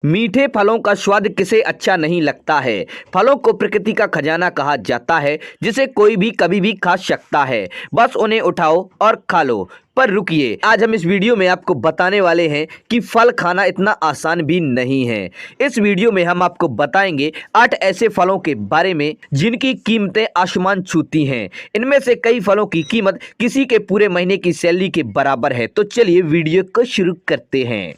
मीठे फलों का स्वाद किसे अच्छा नहीं लगता है। फलों को प्रकृति का खजाना कहा जाता है, जिसे कोई भी कभी भी खा सकता है। बस उन्हें उठाओ और खा लो। पर रुकिए, आज हम इस वीडियो में आपको बताने वाले हैं कि फल खाना इतना आसान भी नहीं है। इस वीडियो में हम आपको बताएंगे 8 ऐसे फलों के बारे में जिनकी कीमतें आसमान छूती हैं। इनमें से कई फलों की कीमत किसी के पूरे महीने की सैलरी के बराबर है। तो चलिए वीडियो को शुरू करते हैं।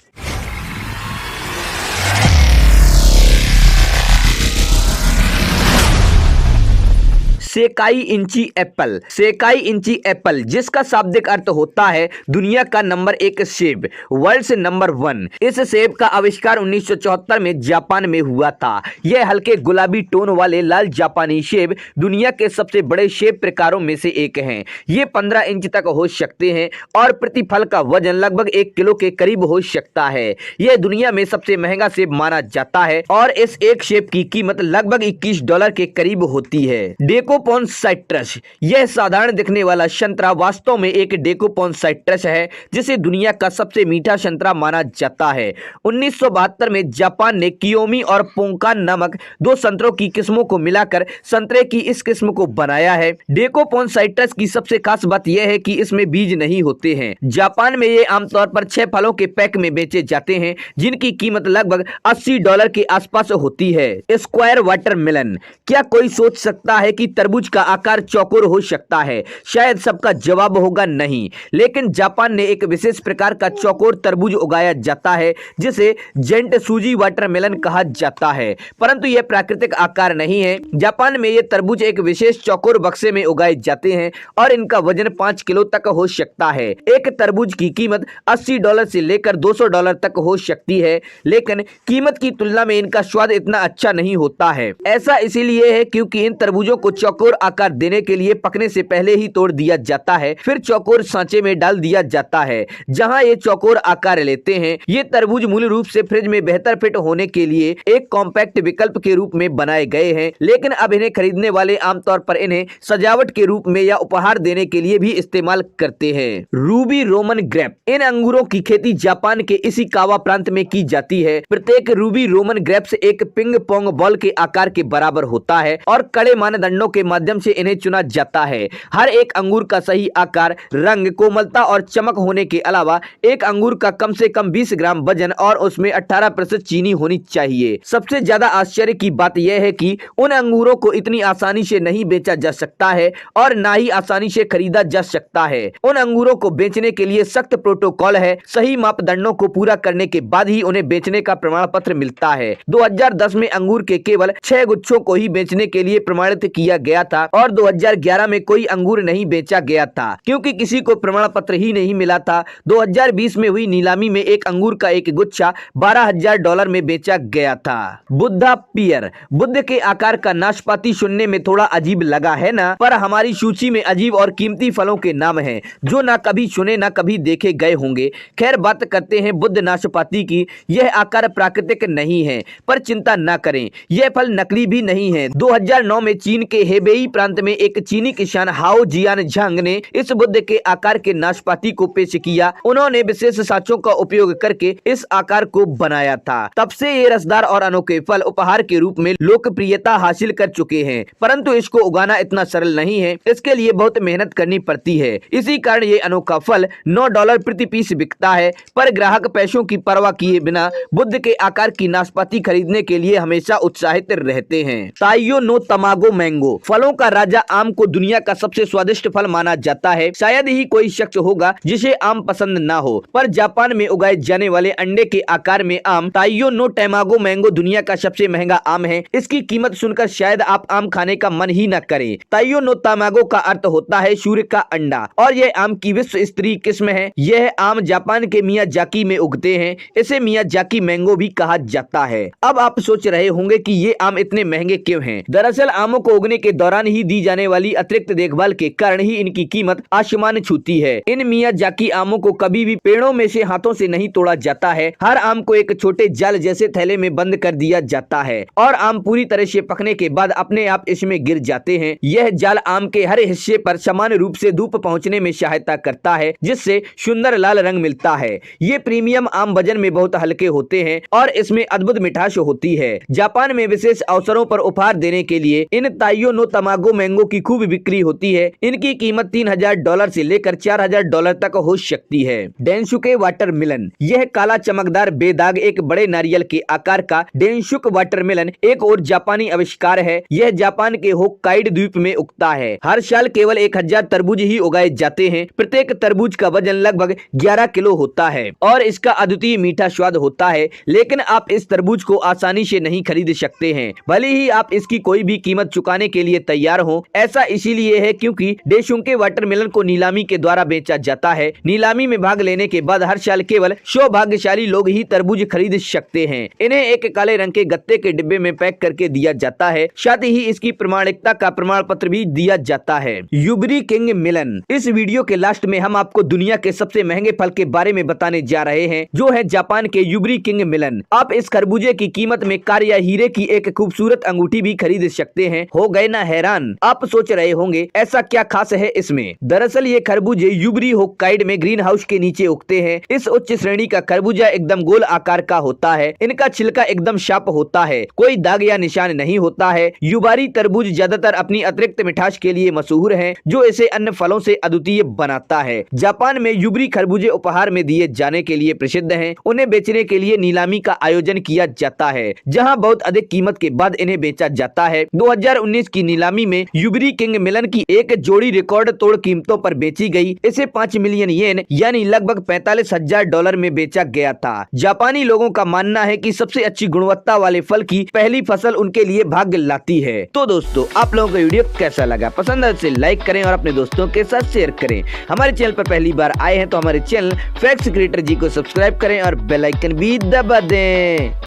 सेकाई इंची एप्पल। सेकाई इंची एप्पल, जिसका शाब्दिक अर्थ होता है दुनिया का नंबर 1 सेब, वर्ल्ड नंबर 1। इस सेब का आविष्कार 1974 में जापान में हुआ था। यह हल्के गुलाबी टोन वाले लाल जापानी सेब दुनिया के सबसे बड़े सेब प्रकारों में से एक हैं। ये 15 इंच तक हो सकते हैं और प्रति फल का वजन लगभग 1 किलो के करीब हो सकता है। यह दुनिया में सबसे महंगा सेब माना जाता है और इस एक सेब की कीमत लगभग $21 के करीब होती है। डेकोपोन साइट्रस। यह साधारण दिखने वाला संतरा वास्तव में एक डेकोपोन साइट्रस है, जिसे दुनिया का सबसे मीठा संतरा माना जाता है। 1972 में जापान ने कियोमी और पोंकान नामक 2 संतरों की किस्मों को मिलाकर संतरे की इस किस्म को बनाया है। डेकोपोन साइट्रस की सबसे खास बात यह है कि इसमें बीज नहीं होते हैं। जापान में ये आमतौर पर 6 फलों के पैक में बेचे जाते हैं, जिनकी कीमत लगभग $80 के आसपास होती है। Square watermelon. क्या कोई सोच सकता है कि तरबूज का आकार चौकोर हो सकता है? शायद सबका जवाब होगा नहीं, लेकिन जापान ने एक विशेष प्रकार का चौकोर तरबूज उगाया जाता है, जिसे जेंट सूजी वाटरमेलन कहा जाता है, परंतु यह प्राकृतिक आकार नहीं है। जापान में ये तरबूज एक विशेष चौकोर बक्से में उगाए जाते हैं और इनका वजन 5 किलो तक हो सकता है। एक तरबूज की कीमत $80 से लेकर $200 तक हो सकती है, लेकिन कीमत की तुलना में इनका स्वाद इतना अच्छा नहीं होता है। ऐसा इसीलिए है क्योंकि इन तरबूजों को चौकोर आकार देने के लिए पकने से पहले ही तोड़ दिया जाता है, फिर चौकोर सांचे में डाल दिया जाता है, जहां ये चौकोर आकार लेते हैं। ये तरबूज मूल रूप से फ्रिज में बेहतर फिट होने के लिए एक कॉम्पैक्ट विकल्प के रूप में बनाए गए हैं, लेकिन अब इन्हें खरीदने वाले आमतौर पर इन्हें सजावट के रूप में या उपहार देने के लिए भी इस्तेमाल करते हैं। Ruby Roman grep. इन अंगूरों की खेती जापान के इशिकावा प्रांत में की जाती है। प्रत्येक रूबी रोमन ग्रेप्स एक पिंग पोंग बॉल के आकार के बराबर होता है और कड़े मानदंडों के माध्यम से इन्हें चुना जाता है। हर एक अंगूर का सही आकार, रंग, कोमलता और चमक होने के अलावा एक अंगूर का कम से कम 20 ग्राम वजन और उसमें 18% चीनी होनी चाहिए। सबसे ज्यादा आश्चर्य की बात यह है कि उन अंगूरों को इतनी आसानी से नहीं बेचा जा सकता है और ना ही आसानी से खरीदा जा सकता है। उन अंगूरों को बेचने के लिए सख्त प्रोटोकॉल है। सही मापदंडों को पूरा करने के बाद ही उन्हें बेचने का प्रमाण पत्र मिलता है। 2010 में अंगूर के केवल 6 गुच्छों को ही बेचने के लिए प्रमाणित किया गया था और 2011 में कोई अंगूर नहीं बेचा गया था क्योंकि किसी को प्रमाण पत्र ही नहीं मिला था। 2020 में हुई नीलामी में एक अंगूर का एक गुच्छा $12,000 में बेचा गया था। बुद्धा पियर। बुद्ध के आकार का नाशपाती सुनने में थोड़ा अजीब लगा है ना, पर हमारी सूची में अजीब और कीमती फलों के नाम हैं जो ना कभी सुने ना कभी देखे गए होंगे। खैर, बात करते हैं बुद्ध नाशपाती की। यह आकार प्राकृतिक नहीं है, पर चिंता ना करें, यह फल नकली भी नहीं है। 2009 में चीन के हेबेई प्रांत में एक चीनी किसान हाओ जियान झांग ने इस बुद्ध के आकार के नाशपाती को पेश किया। उन्होंने विशेष सांचों का उपयोग करके इस आकार को बनाया था। तब से ये रसदार और अनोखे फल उपहार के रूप में लोकप्रियता हासिल कर चुके हैं, परंतु इसको उगाना इतना सरल नहीं है। इसके लिए बहुत मेहनत करनी पड़ती है। इसी कारण ये अनोखा फल $9 प्रति पीस बिकता है, पर ग्राहक पैसों की परवाह किए बिना बुद्ध के आकार की नाशपाती खरीदने के लिए हमेशा उत्साहित रहते हैं। ताइयो नो तमागो मैंगो। फलों का राजा आम को दुनिया का सबसे स्वादिष्ट फल माना जाता है। शायद ही कोई शख्स होगा जिसे आम पसंद ना हो, पर जापान में उगाए जाने वाले अंडे के आकार में आम ताइयो नो टैमागो मैंगो दुनिया का सबसे महंगा आम है। इसकी कीमत सुनकर शायद आप आम खाने का मन ही न करे। ताइयो नो तमागो का अर्थ होता है सूर्य का अंडा और यह आम की विश्व स्तरीय किस्म है। यह आम जापान के मियाजाकी में उगते हैं। इसे मियाजाकी मैंगो भी कहा जाता है। अब आप सोच रहे होंगे कि ये आम इतने महंगे क्यों हैं? दरअसल आमों को उगने के दौरान दौरान ही दी जाने वाली अतिरिक्त देखभाल के कारण ही इनकी कीमत आसमान छूती है। इन मियाजाकी आमों को कभी भी पेड़ों में से हाथों से नहीं तोड़ा जाता है। हर आम को एक छोटे जाल जैसे थैले में बंद कर दिया जाता है और आम पूरी तरह से पकने के बाद अपने आप इसमें गिर जाते हैं। यह जाल आम के हर हिस्से पर समान रूप से धूप पहुंचने में सहायता करता है, जिससे सुंदर लाल रंग मिलता है। ये प्रीमियम आम वजन में बहुत हल्के होते हैं और इसमें अद्भुत मिठास होती है। जापान में विशेष अवसरों पर उपहार देने के लिए इन ताइयो नो तमागो मैंगो की खूब बिक्री होती है। इनकी कीमत $3000 से लेकर $4000 तक हो सकती है। डेनसुके वाटरमेलन, यह काला चमकदार बेदाग एक बड़े नारियल के आकार का डेनसुक वाटरमेलन एक और जापानी आविष्कार है। यह जापान के होक्काइडो द्वीप में उगता है। हर साल केवल 1000 तरबूज ही उगाए जाते हैं। प्रत्येक तरबूज का वजन लगभग 11 किलो होता है और इसका अद्वितीय मीठा स्वाद होता है, लेकिन आप इस तरबूज को आसानी से नहीं खरीद सकते हैं, भले ही आप इसकी कोई भी कीमत चुकाने के लिए तैयार हो। ऐसा इसीलिए है क्योंकि डेनसुके वाटरमेलन को नीलामी के द्वारा बेचा जाता है। नीलामी में भाग लेने के बाद हर साल केवल 100 भाग्यशाली लोग ही तरबूज खरीद सकते हैं। इन्हें एक काले रंग के गत्ते के डिब्बे में पैक करके दिया जाता है। साथ ही इसकी प्रमाणिकता का प्रमाण पत्र भी दिया जाता है। यूबरी किंग मेलन, इस वीडियो के लास्ट में हम आपको दुनिया के सबसे महंगे फल के बारे में बताने जा रहे हैं, जो है जापान के यूबरी किंग मेलन। आप इस खरबूजे की कीमत में कार या हीरे की एक खूबसूरत अंगूठी भी खरीद सकते हैं। हो गए ना हैरान? आप सोच रहे होंगे ऐसा क्या खास है इसमें। दरअसल ये खरबूजे यूबरी होक्काइडो में ग्रीन हाउस के नीचे उगते हैं। इस उच्च श्रेणी का खरबूजा एकदम गोल आकार का होता है। इनका छिलका एकदम शार्प होता है, कोई दाग या निशान नहीं होता है। युबारी तरबूज ज्यादातर अपनी अतिरिक्त मिठास के लिए मशहूर है, जो इसे अन्य फलों से अद्वितीय बनाता है। जापान में यूबरी खरबूजे उपहार में दिए जाने के लिए प्रसिद्ध हैं। उन्हें बेचने के लिए नीलामी का आयोजन किया जाता है, जहां बहुत अधिक कीमत के बाद इन्हें बेचा जाता है। 2019 की नीलामी में यूबरी किंग मेलन की एक जोड़ी रिकॉर्ड तोड़ कीमतों पर बेची गई। इसे 5 मिलियन येन यानी लगभग $45,000 में बेचा गया था। जापानी लोगों का मानना है कि सबसे अच्छी गुणवत्ता वाले फल की पहली फसल उनके लिए भाग्य लाती है। तो दोस्तों, आप लोगों को वीडियो कैसा लगा? पसंद है तो लाइक करें और अपने दोस्तों के साथ शेयर करें। हमारे चैनल पर पहली बार आए हैं तो हमारे चैनल फैक्ट्स क्रिएटर जी को सब्सक्राइब करें और बेल आइकन भी दबा दें।